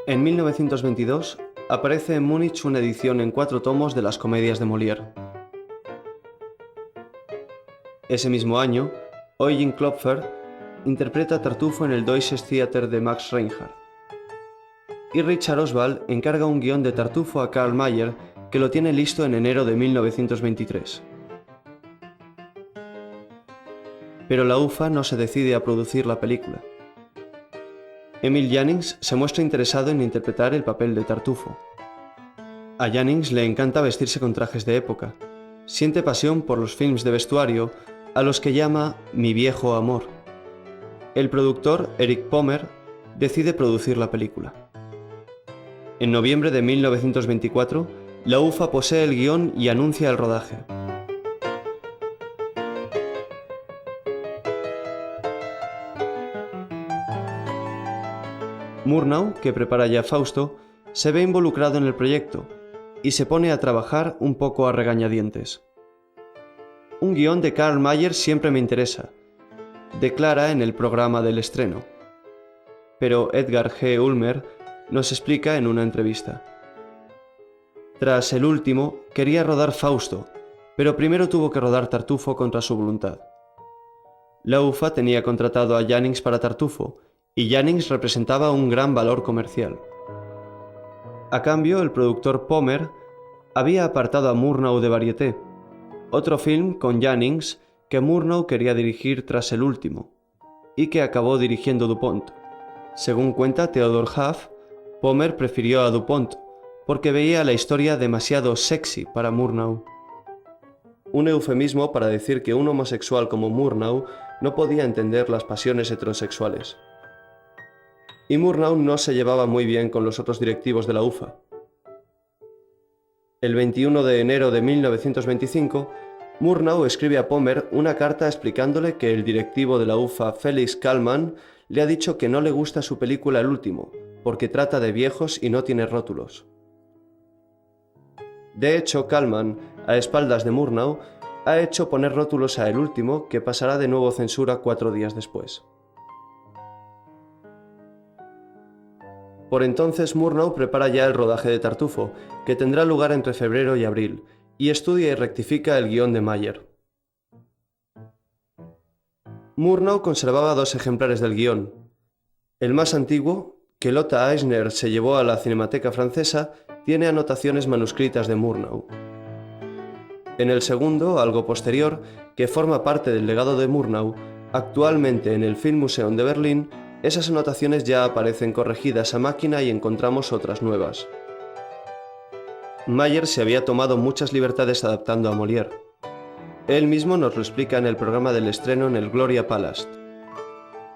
En 1922 aparece en Múnich una edición en 4 tomos de las comedias de Molière. Ese mismo año, Eugen Klopfer interpreta a Tartufo en el Deutsches Theater de Max Reinhardt. Y Richard Oswald encarga un guión de Tartufo a Karl Mayer, que lo tiene listo en enero de 1923. Pero la UFA no se decide a producir la película. Emil Jannings se muestra interesado en interpretar el papel de Tartufo. A Jannings le encanta vestirse con trajes de época. Siente pasión por los films de vestuario, a los que llama mi viejo amor. El productor, Eric Pommer, decide producir la película. En noviembre de 1924, la UFA posee el guión y anuncia el rodaje. Murnau, que prepara ya Fausto, se ve involucrado en el proyecto y se pone a trabajar un poco a regañadientes. Un guión de Karl Mayer siempre me interesa, declara en el programa del estreno. Pero Edgar G. Ulmer nos explica en una entrevista. Tras el último, quería rodar Fausto, pero primero tuvo que rodar Tartufo contra su voluntad. La UFA tenía contratado a Jannings para Tartufo, y Jannings representaba un gran valor comercial. A cambio, el productor Pommer había apartado a Murnau de Varieté, otro film con Jannings que Murnau quería dirigir tras el último, y que acabó dirigiendo Dupont. Según cuenta Theodor Haff, Pommer prefirió a Dupont, porque veía la historia demasiado sexy para Murnau. Un eufemismo para decir que un homosexual como Murnau no podía entender las pasiones heterosexuales. Y Murnau no se llevaba muy bien con los otros directivos de la UFA. El 21 de enero de 1925, Murnau escribe a Pommer una carta explicándole que el directivo de la UFA, Felix Kallmann, le ha dicho que no le gusta su película El último, porque trata de viejos y no tiene rótulos. De hecho, Kallmann, a espaldas de Murnau, ha hecho poner rótulos a El último, que pasará de nuevo censura 4 días después. Por entonces Murnau prepara ya el rodaje de Tartufo, que tendrá lugar entre febrero y abril, y estudia y rectifica el guión de Mayer. Murnau conservaba 2 ejemplares del guión. El más antiguo, que Lotta Eisner se llevó a la Cinemateca Francesa, tiene anotaciones manuscritas de Murnau. En el segundo, algo posterior, que forma parte del legado de Murnau, actualmente en el Filmmuseum de Berlín, esas anotaciones ya aparecen corregidas a máquina y encontramos otras nuevas. Mayer se había tomado muchas libertades adaptando a Molière. Él mismo nos lo explica en el programa del estreno en el Gloria Palast.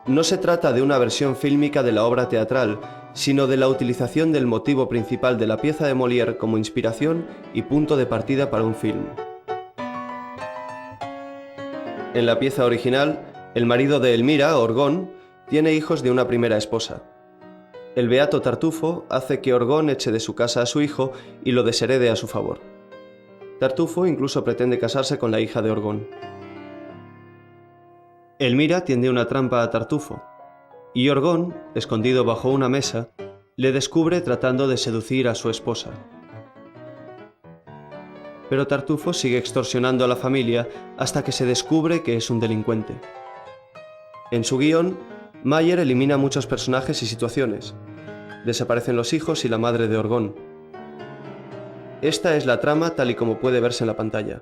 No se trata de una versión fílmica de la obra teatral, sino de la utilización del motivo principal de la pieza de Molière como inspiración y punto de partida para un film. En la pieza original, el marido de Elmira, Orgón, tiene hijos de una primera esposa. El beato Tartufo hace que Orgón eche de su casa a su hijo y lo desherede a su favor. Tartufo incluso pretende casarse con la hija de Orgón. Elmira tiende una trampa a Tartufo, y Orgón, escondido bajo una mesa, le descubre tratando de seducir a su esposa. Pero Tartufo sigue extorsionando a la familia hasta que se descubre que es un delincuente. En su guión, Mayer elimina muchos personajes y situaciones. Desaparecen los hijos y la madre de Orgón. Esta es la trama tal y como puede verse en la pantalla.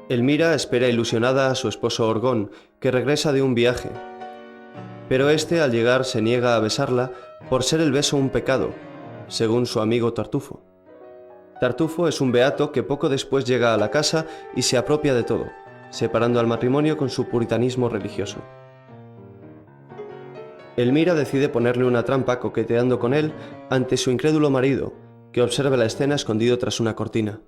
Elmira espera ilusionada a su esposo Orgón, que regresa de un viaje. Pero este al llegar se niega a besarla por ser el beso un pecado, según su amigo Tartufo. Tartufo es un beato que poco después llega a la casa y se apropia de todo, separando al matrimonio con su puritanismo religioso. Elmira decide ponerle una trampa coqueteando con él ante su incrédulo marido, que observa la escena escondido tras una cortina.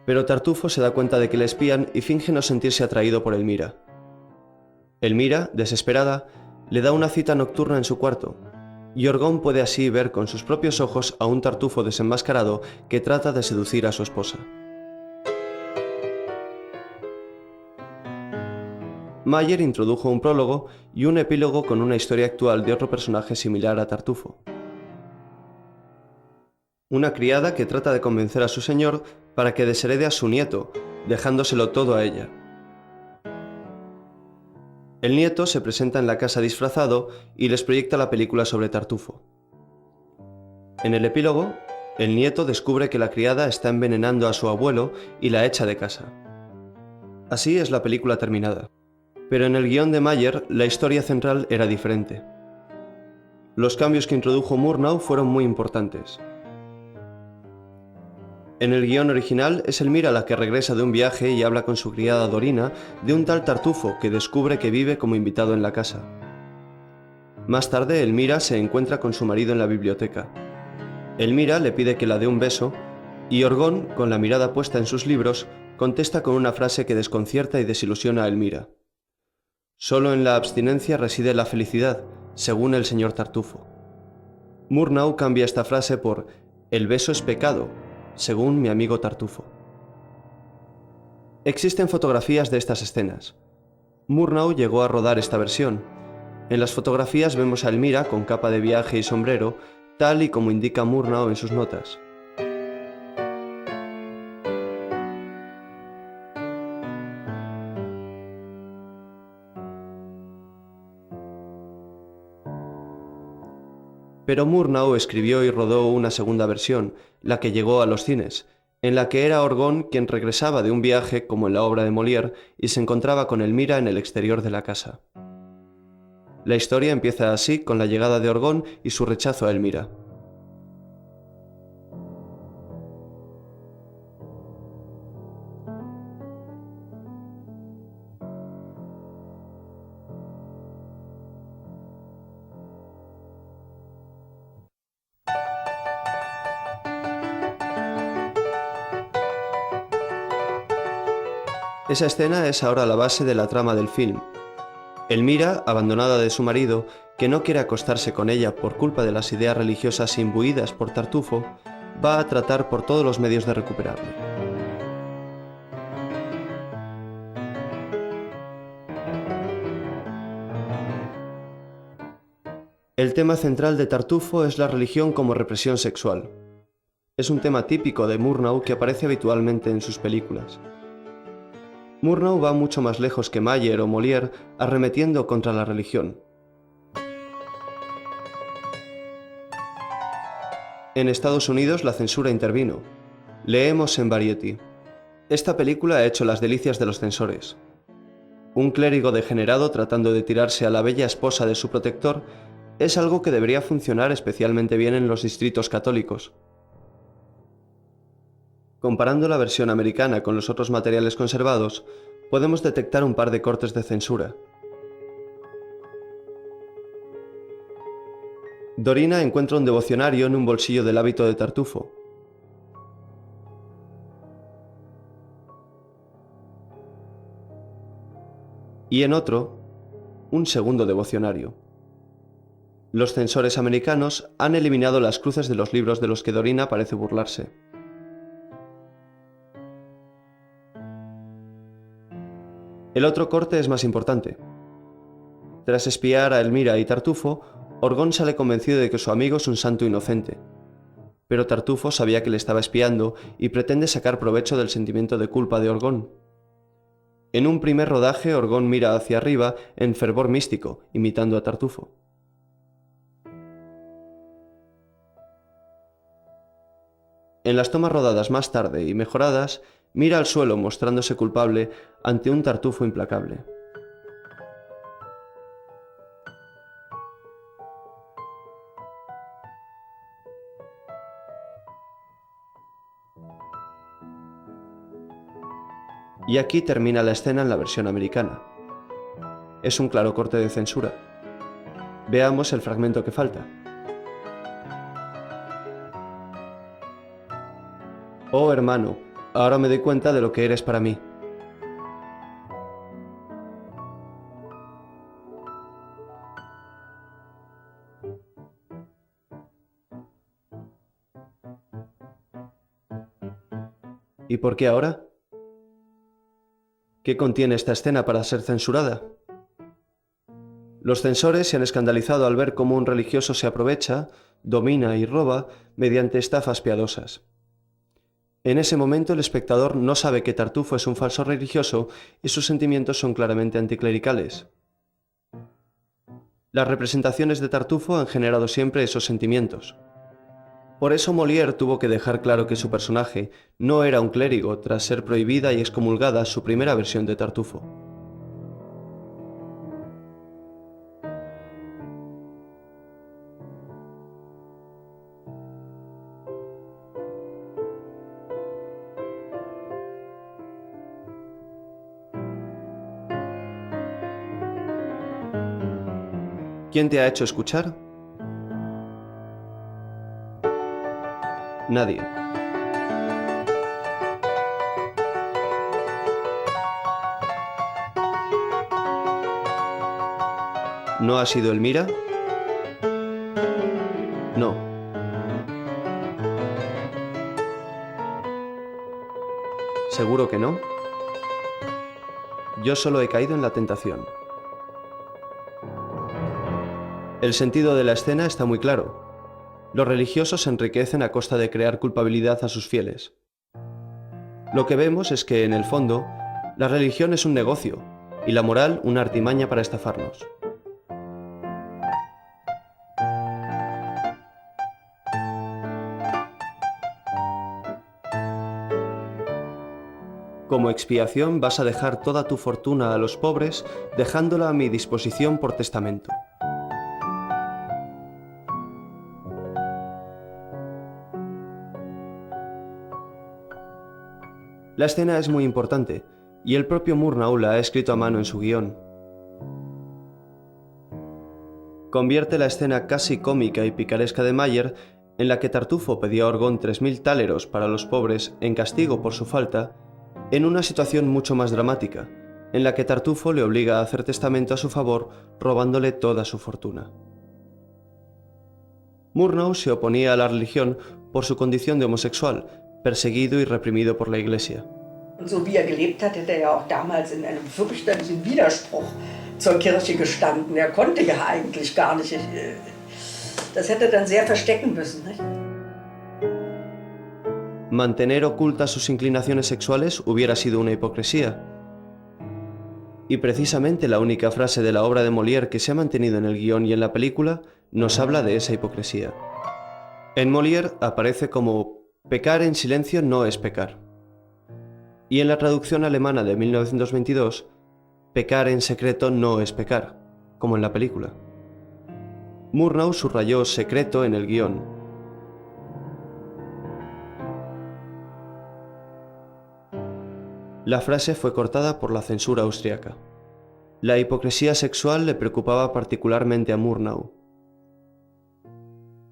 Pero Tartufo se da cuenta de que le espían y finge no sentirse atraído por Elmira. Elmira, desesperada, le da una cita nocturna en su cuarto, y Orgón puede así ver con sus propios ojos a un Tartufo desenmascarado que trata de seducir a su esposa. Mayer introdujo un prólogo y un epílogo con una historia actual de otro personaje similar a Tartufo. Una criada que trata de convencer a su señor para que desherede a su nieto, dejándoselo todo a ella. El nieto se presenta en la casa disfrazado y les proyecta la película sobre Tartufo. En el epílogo, el nieto descubre que la criada está envenenando a su abuelo y la echa de casa. Así es la película terminada. Pero en el guión de Mayer, la historia central era diferente. Los cambios que introdujo Murnau fueron muy importantes. En el guión original es Elmira la que regresa de un viaje y habla con su criada Dorina de un tal Tartufo que descubre que vive como invitado en la casa. Más tarde, Elmira se encuentra con su marido en la biblioteca. Elmira le pide que la dé un beso y Orgón, con la mirada puesta en sus libros, contesta con una frase que desconcierta y desilusiona a Elmira. Solo en la abstinencia reside la felicidad, según el señor Tartufo. Murnau cambia esta frase por el beso es pecado, según mi amigo Tartufo. Existen fotografías de estas escenas. Murnau llegó a rodar esta versión. En las fotografías vemos a Elmira con capa de viaje y sombrero, tal y como indica Murnau en sus notas. Pero Murnau escribió y rodó una segunda versión, la que llegó a los cines, en la que era Orgón quien regresaba de un viaje como en la obra de Molière y se encontraba con Elmira en el exterior de la casa. La historia empieza así con la llegada de Orgón y su rechazo a Elmira. Esa escena es ahora la base de la trama del film. Elmira, abandonada de su marido, que no quiere acostarse con ella por culpa de las ideas religiosas imbuidas por Tartufo, va a tratar por todos los medios de recuperarle. El tema central de Tartufo es la religión como represión sexual. Es un tema típico de Murnau que aparece habitualmente en sus películas. Murnau va mucho más lejos que Mayer o Molière arremetiendo contra la religión. En Estados Unidos la censura intervino. Leemos en Variety. Esta película ha hecho las delicias de los censores. Un clérigo degenerado tratando de tirarse a la bella esposa de su protector es algo que debería funcionar especialmente bien en los distritos católicos. Comparando la versión americana con los otros materiales conservados, podemos detectar un par de cortes de censura. Dorina encuentra un devocionario en un bolsillo del hábito de Tartufo. Y en otro, un segundo devocionario. Los censores americanos han eliminado las cruces de los libros de los que Dorina parece burlarse. El otro corte es más importante. Tras espiar a Elmira y Tartufo, Orgón sale convencido de que su amigo es un santo inocente. Pero Tartufo sabía que le estaba espiando y pretende sacar provecho del sentimiento de culpa de Orgón. En un primer rodaje, Orgón mira hacia arriba en fervor místico, imitando a Tartufo. En las tomas rodadas más tarde y mejoradas, mira al suelo mostrándose culpable ante un Tartufo implacable. Y aquí termina la escena en la versión americana. Es un claro corte de censura. Veamos el fragmento que falta. Oh hermano, ahora me doy cuenta de lo que eres para mí. ¿Y por qué ahora? ¿Qué contiene esta escena para ser censurada? Los censores se han escandalizado al ver cómo un religioso se aprovecha, domina y roba mediante estafas piadosas. En ese momento el espectador no sabe que Tartufo es un falso religioso y sus sentimientos son claramente anticlericales. Las representaciones de Tartufo han generado siempre esos sentimientos. Por eso Molière tuvo que dejar claro que su personaje no era un clérigo tras ser prohibida y excomulgada su primera versión de Tartufo. ¿Quién te ha hecho escuchar? Nadie. ¿No ha sido Elmira? No. ¿Seguro que no? Yo solo he caído en la tentación. El sentido de la escena está muy claro. Los religiosos se enriquecen a costa de crear culpabilidad a sus fieles. Lo que vemos es que, en el fondo, la religión es un negocio y la moral una artimaña para estafarnos. Como expiación vas a dejar toda tu fortuna a los pobres, dejándola a mi disposición por testamento. La escena es muy importante, y el propio Murnau la ha escrito a mano en su guión. Convierte la escena casi cómica y picaresca de Mayer, en la que Tartufo pedía a Orgón 3000 táleros para los pobres en castigo por su falta, en una situación mucho más dramática, en la que Tartufo le obliga a hacer testamento a su favor, robándole toda su fortuna. Murnau se oponía a la religión por su condición de homosexual, perseguido y reprimido por la Iglesia. So wie gelebt hat, hätte auch damals in einem fürchterlichen Widerspruch zur Kirche gestanden. Konnte ja eigentlich gar nicht. Das hätte dann sehr verstecken müssen, nicht? Mantener ocultas sus inclinaciones sexuales hubiera sido una hipocresía. Y precisamente la única frase de la obra de Molière que se ha mantenido en el guión y en la película nos habla de esa hipocresía. En Molière aparece como pecar en silencio no es pecar. Y en la traducción alemana de 1922, pecar en secreto no es pecar, como en la película. Murnau subrayó secreto en el guión. La frase fue cortada por la censura austriaca. La hipocresía sexual le preocupaba particularmente a Murnau.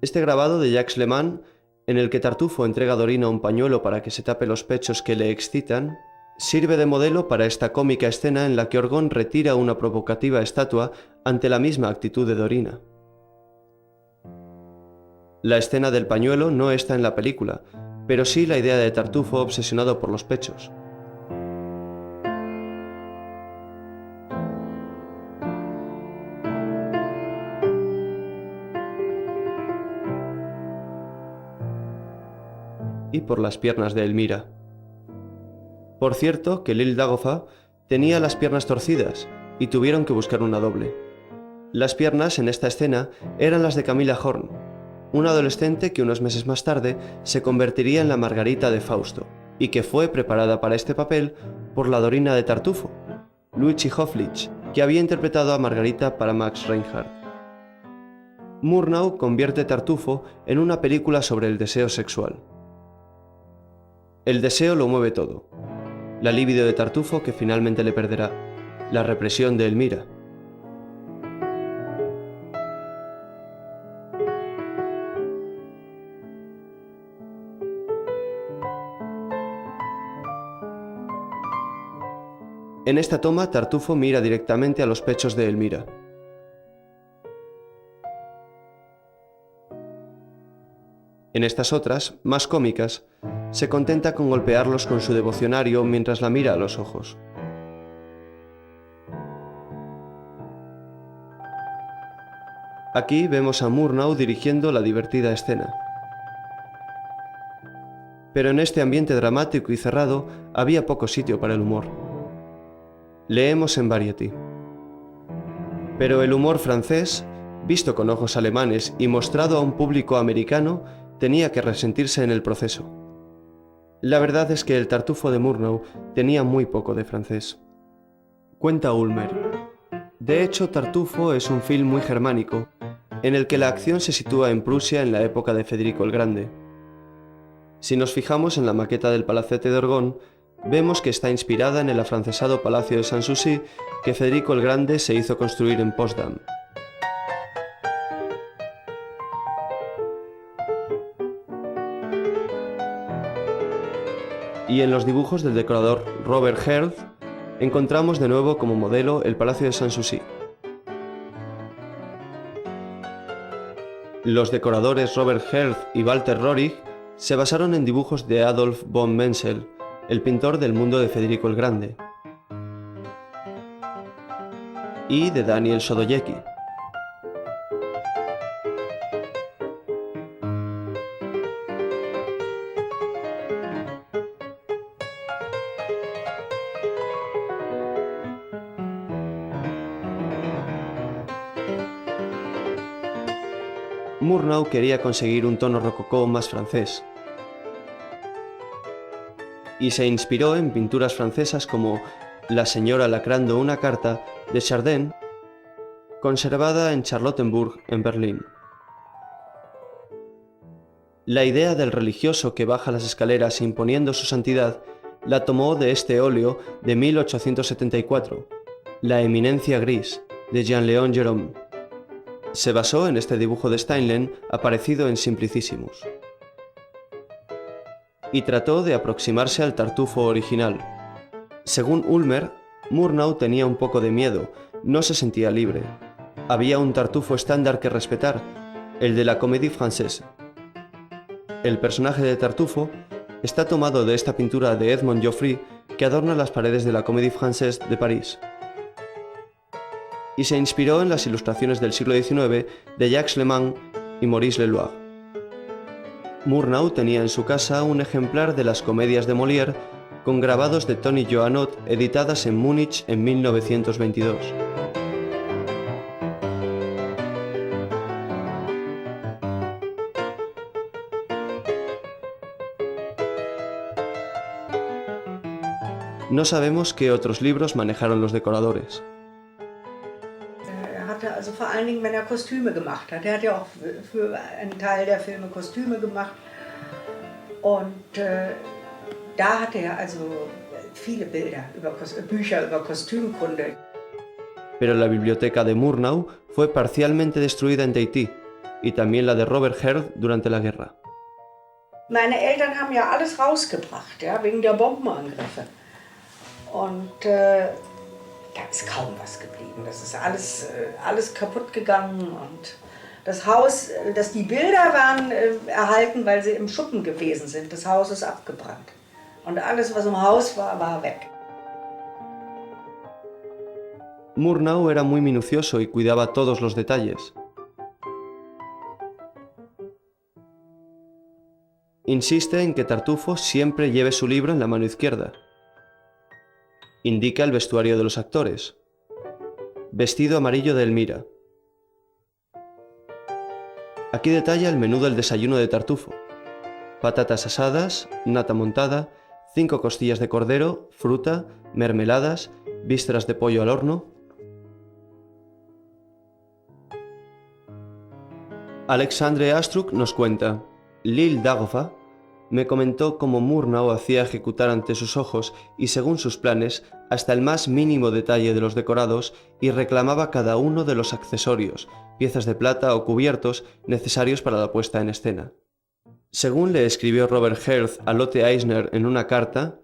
Este grabado de Jacques Le Mans, en el que Tartufo entrega a Dorina un pañuelo para que se tape los pechos que le excitan, sirve de modelo para esta cómica escena en la que Orgón retira una provocativa estatua ante la misma actitud de Dorina. La escena del pañuelo no está en la película, pero sí la idea de Tartufo obsesionado por los pechos. Y por las piernas de Elmira. Por cierto, que Lil Dagofa tenía las piernas torcidas y tuvieron que buscar una doble. Las piernas en esta escena eran las de Camilla Horn, una adolescente que unos meses más tarde se convertiría en la Margarita de Fausto y que fue preparada para este papel por la Dorina de Tartufo, Luigi Hoflich, que había interpretado a Margarita para Max Reinhardt. Murnau convierte Tartufo en una película sobre el deseo sexual. El deseo lo mueve todo. La libido de Tartufo que finalmente le perderá. La represión de Elmira. En esta toma, Tartufo mira directamente a los pechos de Elmira. En estas otras, más cómicas, se contenta con golpearlos con su devocionario mientras la mira a los ojos. Aquí vemos a Murnau dirigiendo la divertida escena. Pero en este ambiente dramático y cerrado había poco sitio para el humor. Leemos en Variety. Pero el humor francés, visto con ojos alemanes y mostrado a un público americano, tenía que resentirse en el proceso. La verdad es que el Tartufo de Murnau tenía muy poco de francés. Cuenta Ulmer. De hecho, Tartufo es un film muy germánico, en el que la acción se sitúa en Prusia en la época de Federico el Grande. Si nos fijamos en la maqueta del Palacete de Orgón, vemos que está inspirada en el afrancesado Palacio de Sanssouci que Federico el Grande se hizo construir en Potsdam. Y en los dibujos del decorador Robert Herth encontramos de nuevo como modelo el Palacio de Sanssouci. Los decoradores Robert Herth y Walter Rohrig se basaron en dibujos de Adolf von Menzel, el pintor del mundo de Federico el Grande, y de Daniel Sodoyecki. Murnau quería conseguir un tono rococó más francés, y se inspiró en pinturas francesas como La señora lacrando una carta de Chardin, conservada en Charlottenburg, en Berlín. La idea del religioso que baja las escaleras imponiendo su santidad la tomó de este óleo de 1874, La eminencia gris, de Jean-Léon Gérôme. Se basó en este dibujo de Steinlen aparecido en Simplicissimus, y trató de aproximarse al Tartufo original. Según Ulmer, Murnau tenía un poco de miedo, no se sentía libre. Había un Tartufo estándar que respetar, el de la Comédie Française. El personaje de Tartufo está tomado de esta pintura de Edmond Geoffroy que adorna las paredes de la Comédie Française de París, y se inspiró en las ilustraciones del siglo XIX de Jacques Leman y Maurice Leloir. Murnau tenía en su casa un ejemplar de las comedias de Molière con grabados de Tony Johannot editadas en Múnich en 1922. No sabemos qué otros libros manejaron los decoradores. Also vor allen Dingen, wenn Kostüme gemacht hat. Hat ja auch für einen Teil der Filme Kostüme gemacht. Und da hatte er also viele Bilder, Bücher über Kostümkunde. Pero la biblioteca de Murnau fue parcialmente destruida en Tahití, y también la de Robert Herth durante la guerra. Meine Eltern haben ja alles rausgebracht, ja, wegen der Bombenangriffe. Und da ist kaum was geblieben. Das ist alles kaputt gegangen. Und das Haus, die Bilder waren erhalten, weil sie im Schuppen gewesen sind. Das Haus ist abgebrannt. Und alles, was im Haus war, war weg. Murnau era muy minucioso y cuidaba todos los detalles. Insiste en que Tartufo siempre lleve su libro en la mano izquierda. Indica el vestuario de los actores. Vestido amarillo de Elmira. Aquí detalla el menú del desayuno de Tartufo. Patatas asadas, nata montada, 5 costillas de cordero, fruta, mermeladas, vísceras de pollo al horno. Alexandre Astruc nos cuenta: Lille Dagofa me comentó cómo Murnau hacía ejecutar ante sus ojos y según sus planes hasta el más mínimo detalle de los decorados y reclamaba cada uno de los accesorios, piezas de plata o cubiertos necesarios para la puesta en escena. Según le escribió Robert Herth a Lotte Eisner en una carta,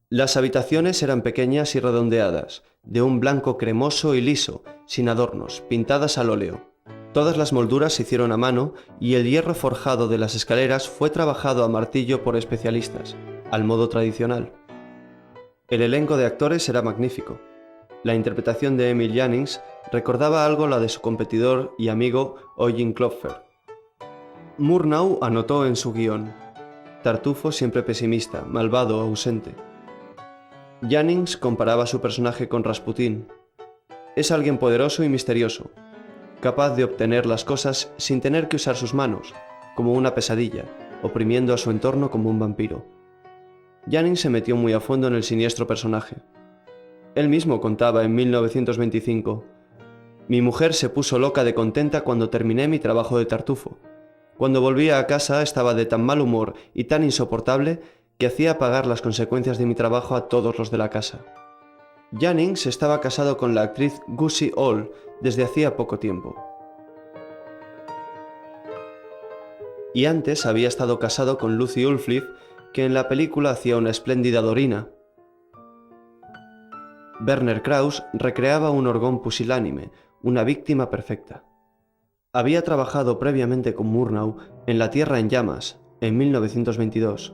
las habitaciones eran pequeñas y redondeadas, de un blanco cremoso y liso, sin adornos, pintadas al óleo. Todas las molduras se hicieron a mano y el hierro forjado de las escaleras fue trabajado a martillo por especialistas, al modo tradicional. El elenco de actores era magnífico. La interpretación de Emil Jannings recordaba algo la de su competidor y amigo Eugen Klopfer. Murnau anotó en su guión: Tartufo siempre pesimista, malvado, ausente. Jannings comparaba su personaje con Rasputín. Es alguien poderoso y misterioso, capaz de obtener las cosas sin tener que usar sus manos, como una pesadilla, oprimiendo a su entorno como un vampiro. Jannings se metió muy a fondo en el siniestro personaje. Él mismo contaba en 1925: «Mi mujer se puso loca de contenta cuando terminé mi trabajo de Tartufo. Cuando volvía a casa estaba de tan mal humor y tan insoportable que hacía pagar las consecuencias de mi trabajo a todos los de la casa». Jannings estaba casado con la actriz Gussie Hall desde hacía poco tiempo. Y antes había estado casado con Lucy Ulfliff, que en la película hacía una espléndida Dorina. Werner Krauss recreaba un Orgón pusilánime, una víctima perfecta. Había trabajado previamente con Murnau en La Tierra en Llamas, en 1922.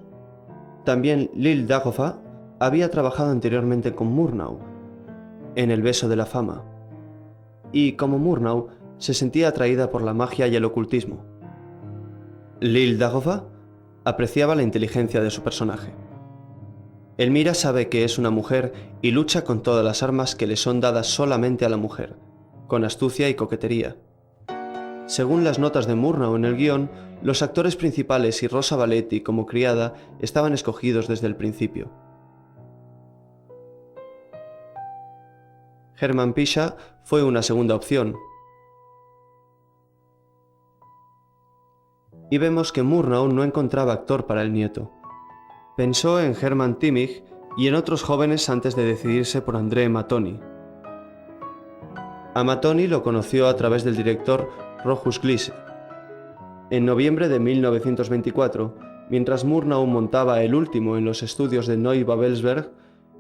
También Lil Dagobah había trabajado anteriormente con Murnau en El beso de la fama. Y, como Murnau, se sentía atraída por la magia y el ocultismo. Lil Dagobah apreciaba la inteligencia de su personaje. Elmira sabe que es una mujer y lucha con todas las armas que le son dadas solamente a la mujer, con astucia y coquetería. Según las notas de Murnau en el guión, los actores principales y Rosa Valetti como criada estaban escogidos desde el principio. Hermann Pischa fue una segunda opción. Y vemos que Murnau no encontraba actor para el nieto. Pensó en Hermann Timmig y en otros jóvenes antes de decidirse por André Mattoni. A Mattoni lo conoció a través del director Rochus Gliese. En noviembre de 1924, mientras Murnau montaba El último en los estudios de Neubabelsberg,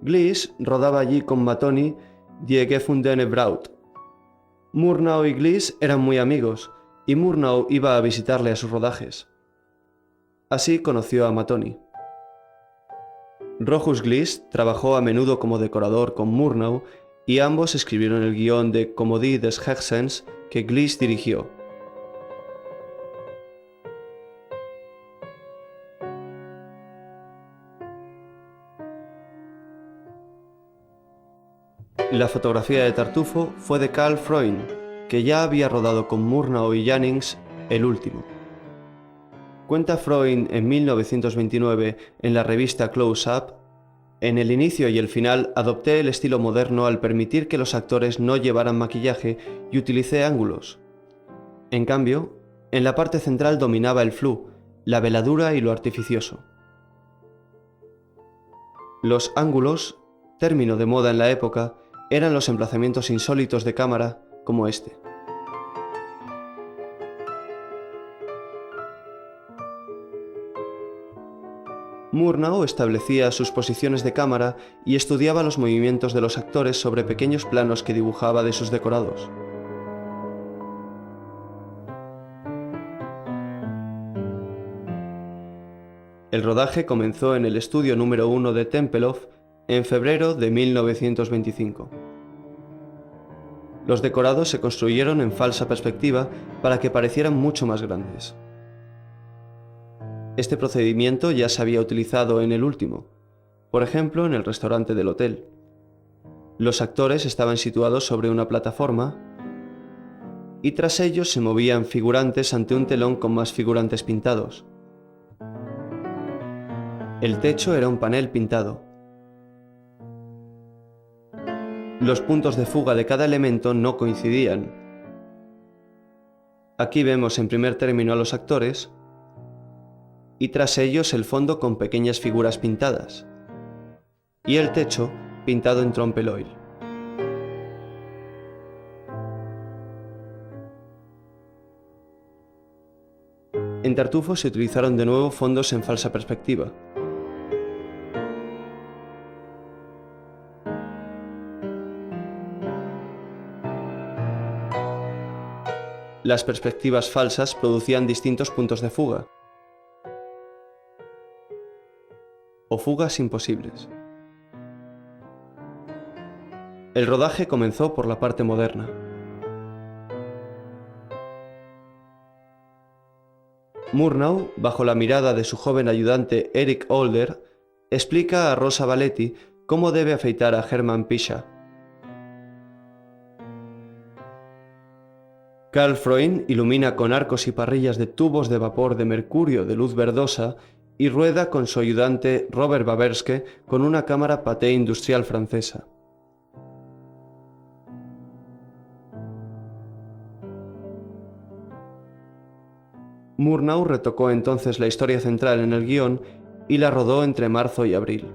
Gliese rodaba allí con Mattoni Die gefundene Braut. Murnau y Gliese eran muy amigos, y Murnau iba a visitarle a sus rodajes. Así conoció a Mattoni. Rochus Gliese trabajó a menudo como decorador con Murnau y ambos escribieron el guión de Comödie des Herzens que Gliese dirigió. La fotografía de Tartufo fue de Karl Freund, que ya había rodado con Murnau y Jannings El último. Cuenta Freund en 1929 en la revista Close Up: «En el inicio y el final adopté el estilo moderno al permitir que los actores no llevaran maquillaje y utilicé ángulos. En cambio, en la parte central dominaba el flou, la veladura y lo artificioso. Los ángulos, término de moda en la época, eran los emplazamientos insólitos de cámara como este». Murnau establecía sus posiciones de cámara y estudiaba los movimientos de los actores sobre pequeños planos que dibujaba de sus decorados. El rodaje comenzó en el estudio número 1 de Tempelhof en febrero de 1925. Los decorados se construyeron en falsa perspectiva para que parecieran mucho más grandes. Este procedimiento ya se había utilizado en El último, por ejemplo en el restaurante del hotel. Los actores estaban situados sobre una plataforma y tras ellos se movían figurantes ante un telón con más figurantes pintados. El techo era un panel pintado. Los puntos de fuga de cada elemento no coincidían. Aquí vemos en primer término a los actores y tras ellos el fondo con pequeñas figuras pintadas y el techo pintado en trompe-l'œil. En Tartufo se utilizaron de nuevo fondos en falsa perspectiva. Las perspectivas falsas producían distintos puntos de fuga o fugas imposibles. El rodaje comenzó por la parte moderna. Murnau, bajo la mirada de su joven ayudante Eric Older, explica a Rosa Valetti cómo debe afeitar a Hermann Pischa. Karl Freund ilumina con arcos y parrillas de tubos de vapor de mercurio de luz verdosa y rueda con su ayudante Robert Baberske con una cámara Pathé industrial francesa. Murnau retocó entonces la historia central en el guión y la rodó entre marzo y abril.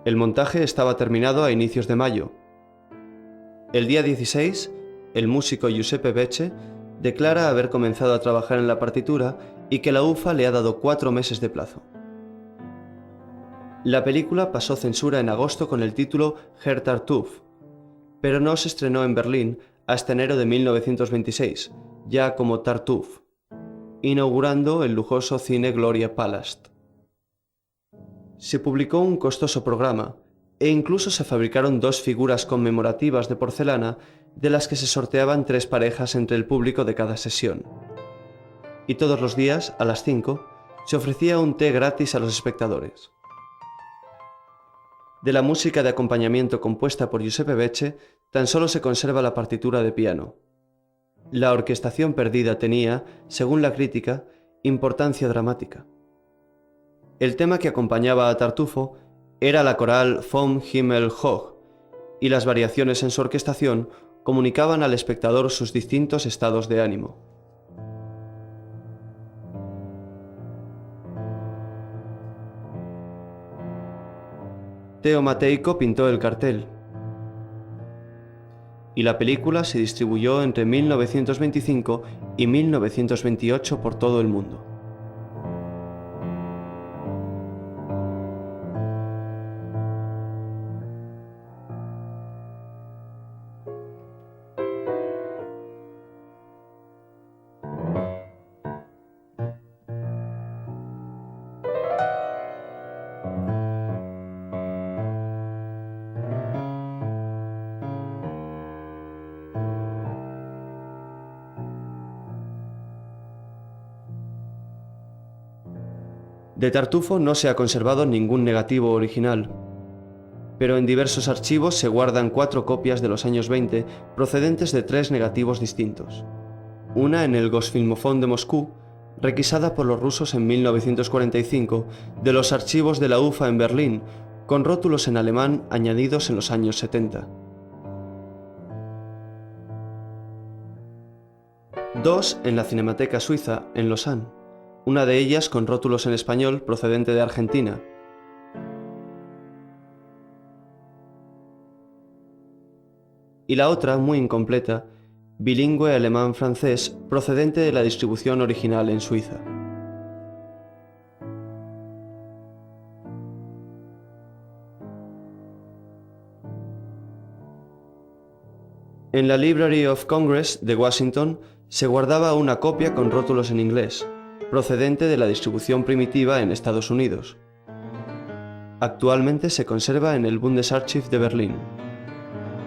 El montaje estaba terminado a inicios de mayo. El día 16, el músico Giuseppe Becce declara haber comenzado a trabajar en la partitura y que la UFA le ha dado 4 meses de plazo. La película pasó censura en agosto con el título Herr Tartuffe, pero no se estrenó en Berlín hasta enero de 1926, ya como Tartuffe, inaugurando el lujoso cine Gloria Palast. Se publicó un costoso programa e incluso se fabricaron 2 figuras conmemorativas de porcelana de las que se sorteaban 3 parejas entre el público de cada sesión. Y todos los días, a las 5, se ofrecía un té gratis a los espectadores. De la música de acompañamiento compuesta por Giuseppe Becce, tan solo se conserva la partitura de piano. La orquestación perdida tenía, según la crítica, importancia dramática. El tema que acompañaba a Tartufo era la coral Vom Himmel hoch, y las variaciones en su orquestación comunicaban al espectador sus distintos estados de ánimo. Theo Matejko pintó el cartel, y la película se distribuyó entre 1925 y 1928 por todo el mundo. De Tartufo no se ha conservado ningún negativo original, pero en diversos archivos se guardan 4 copias de los años 20 procedentes de 3 negativos distintos. Una en el Gosfilmofond de Moscú, requisada por los rusos en 1945, de los archivos de la UFA en Berlín, con rótulos en alemán añadidos en los años 70. 2 en la Cinemateca Suiza, en Lausanne, una de ellas con rótulos en español procedente de Argentina. Y la otra, muy incompleta, bilingüe alemán-francés, procedente de la distribución original en Suiza. En la Library of Congress de Washington se guardaba una copia con rótulos en inglés, procedente de la distribución primitiva en Estados Unidos. Actualmente se conserva en el Bundesarchiv de Berlín.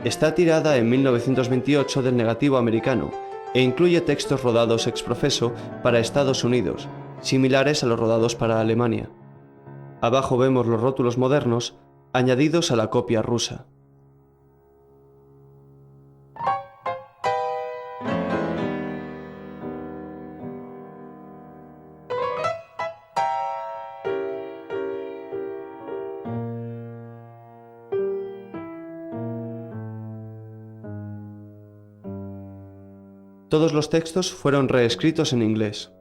Está tirada en 1928 del negativo americano e incluye textos rodados ex professo para Estados Unidos, similares a los rodados para Alemania. Abajo vemos los rótulos modernos añadidos a la copia rusa. Todos los textos fueron reescritos en inglés.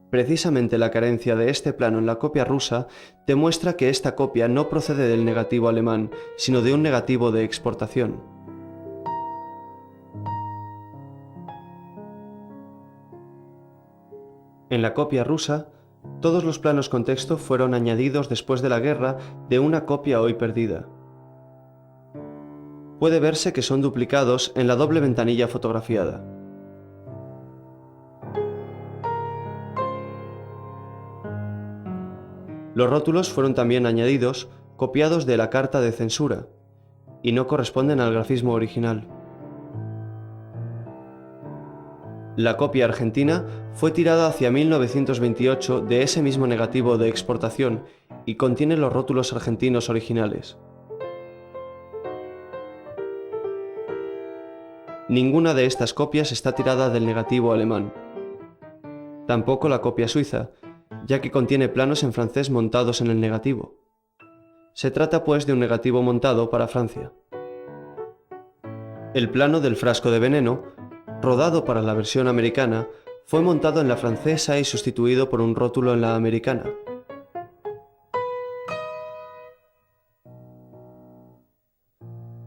Precisamente la carencia de este plano en la copia rusa demuestra que esta copia no procede del negativo alemán, sino de un negativo de exportación. En la copia rusa, todos los planos con texto fueron añadidos después de la guerra de una copia hoy perdida. Puede verse que son duplicados en la doble ventanilla fotografiada. Los rótulos fueron también añadidos copiados de la carta de censura, y no corresponden al grafismo original. La copia argentina fue tirada hacia 1928 de ese mismo negativo de exportación y contiene los rótulos argentinos originales. Ninguna de estas copias está tirada del negativo alemán. Tampoco la copia suiza, ya que contiene planos en francés montados en el negativo. Se trata pues de un negativo montado para Francia. El plano del frasco de veneno, rodado para la versión americana, fue montado en la francesa y sustituido por un rótulo en la americana.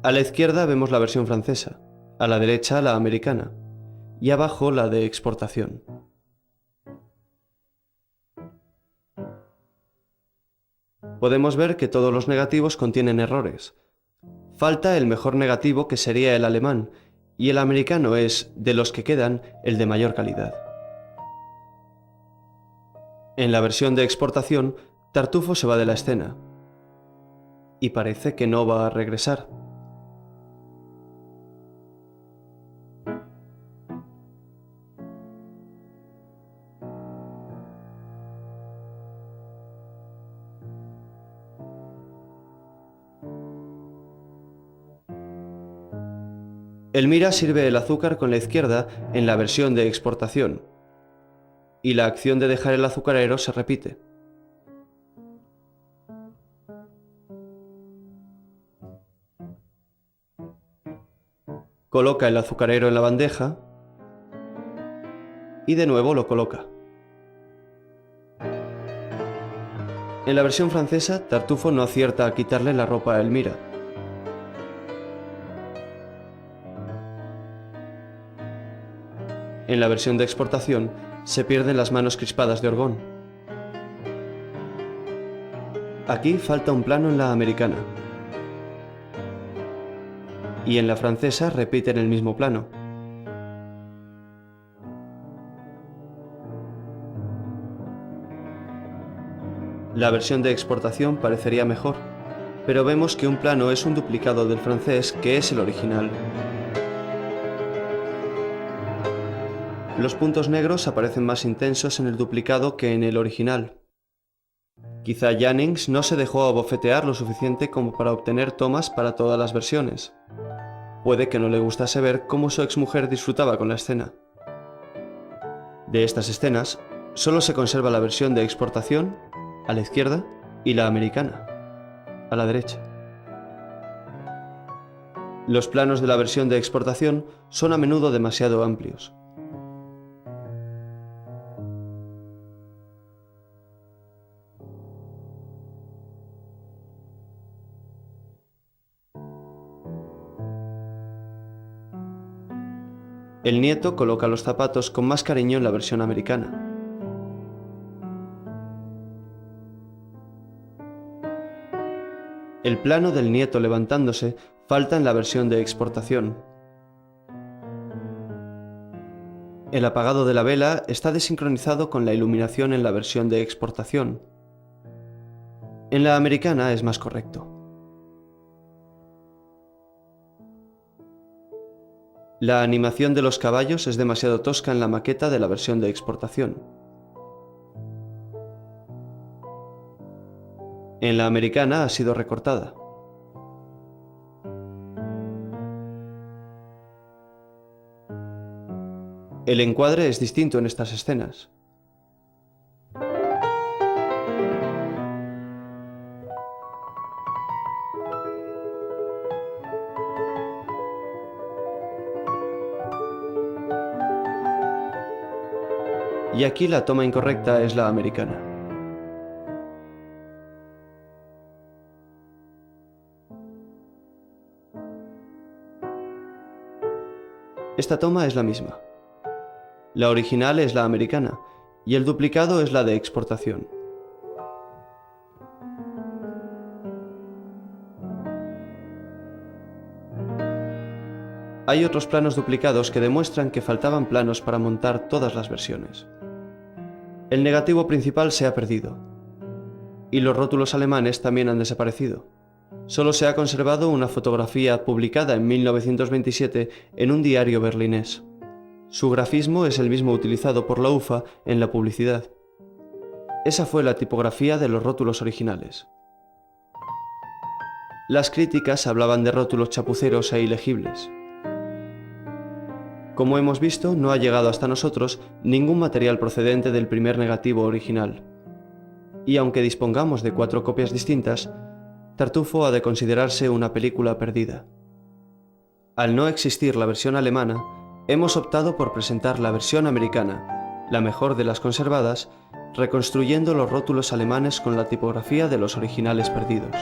A la izquierda vemos la versión francesa, a la derecha la americana, y abajo la de exportación. Podemos ver que todos los negativos contienen errores. Falta el mejor negativo, que sería el alemán, y el americano es, de los que quedan, el de mayor calidad. En la versión de exportación, Tartufo se va de la escena, y parece que no va a regresar. Elmira sirve el azúcar con la izquierda en la versión de exportación, y la acción de dejar el azucarero se repite. Coloca el azucarero en la bandeja y de nuevo lo coloca. En la versión francesa, Tartufo no acierta a quitarle la ropa a Elmira. En la versión de exportación, se pierden las manos crispadas de Orgón. Aquí falta un plano en la americana. Y en la francesa repiten el mismo plano. La versión de exportación parecería mejor, pero vemos que un plano es un duplicado del francés, que es el original. Los puntos negros aparecen más intensos en el duplicado que en el original. Quizá Jannings no se dejó abofetear lo suficiente como para obtener tomas para todas las versiones. Puede que no le gustase ver cómo su exmujer disfrutaba con la escena. De estas escenas, solo se conserva la versión de exportación, a la izquierda, y la americana, a la derecha. Los planos de la versión de exportación son a menudo demasiado amplios. El nieto coloca los zapatos con más cariño en la versión americana. El plano del nieto levantándose falta en la versión de exportación. El apagado de la vela está desincronizado con la iluminación en la versión de exportación. En la americana es más correcto. La animación de los caballos es demasiado tosca en la maqueta de la versión de exportación. En la americana ha sido recortada. El encuadre es distinto en estas escenas. Y aquí la toma incorrecta es la americana. Esta toma es la misma. La original es la americana y el duplicado es la de exportación. Hay otros planos duplicados que demuestran que faltaban planos para montar todas las versiones. El negativo principal se ha perdido, y los rótulos alemanes también han desaparecido. Solo se ha conservado una fotografía publicada en 1927 en un diario berlinés. Su grafismo es el mismo utilizado por la UFA en la publicidad. Esa fue la tipografía de los rótulos originales. Las críticas hablaban de rótulos chapuceros e ilegibles. Como hemos visto, no ha llegado hasta nosotros ningún material procedente del primer negativo original. Y aunque dispongamos de 4 copias distintas, Tartufo ha de considerarse una película perdida. Al no existir la versión alemana, hemos optado por presentar la versión americana, la mejor de las conservadas, reconstruyendo los rótulos alemanes con la tipografía de los originales perdidos.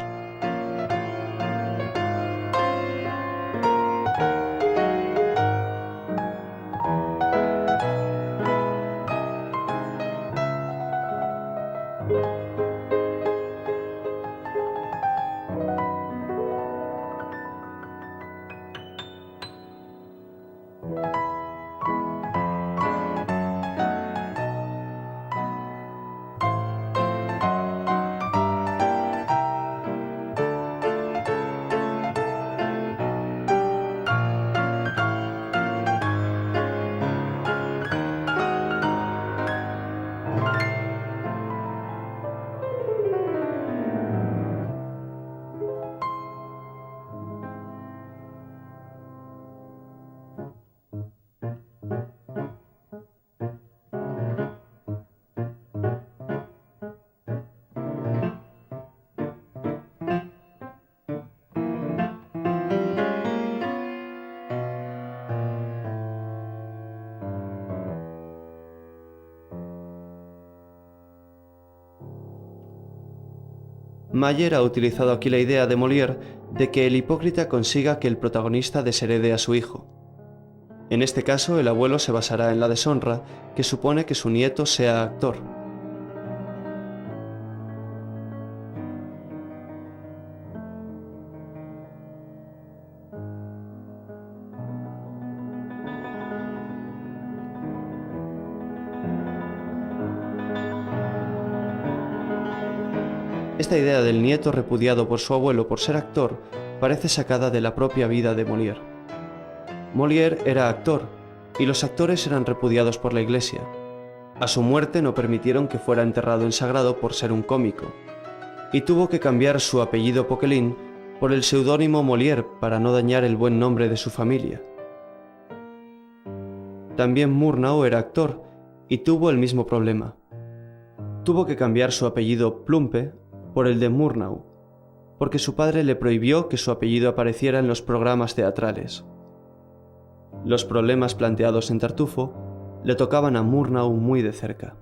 Mayer ha utilizado aquí la idea de Molière de que el hipócrita consiga que el protagonista desherede a su hijo. En este caso, el abuelo se basará en la deshonra que supone que su nieto sea actor. Esta idea del nieto repudiado por su abuelo por ser actor parece sacada de la propia vida de Molière. Molière era actor, y los actores eran repudiados por la Iglesia. A su muerte no permitieron que fuera enterrado en sagrado por ser un cómico, y tuvo que cambiar su apellido Poquelin por el seudónimo Molière para no dañar el buen nombre de su familia. También Murnau era actor, y tuvo el mismo problema. Tuvo que cambiar su apellido Plumpe por el de Murnau, porque su padre le prohibió que su apellido apareciera en los programas teatrales. Los problemas planteados en Tartufo le tocaban a Murnau muy de cerca.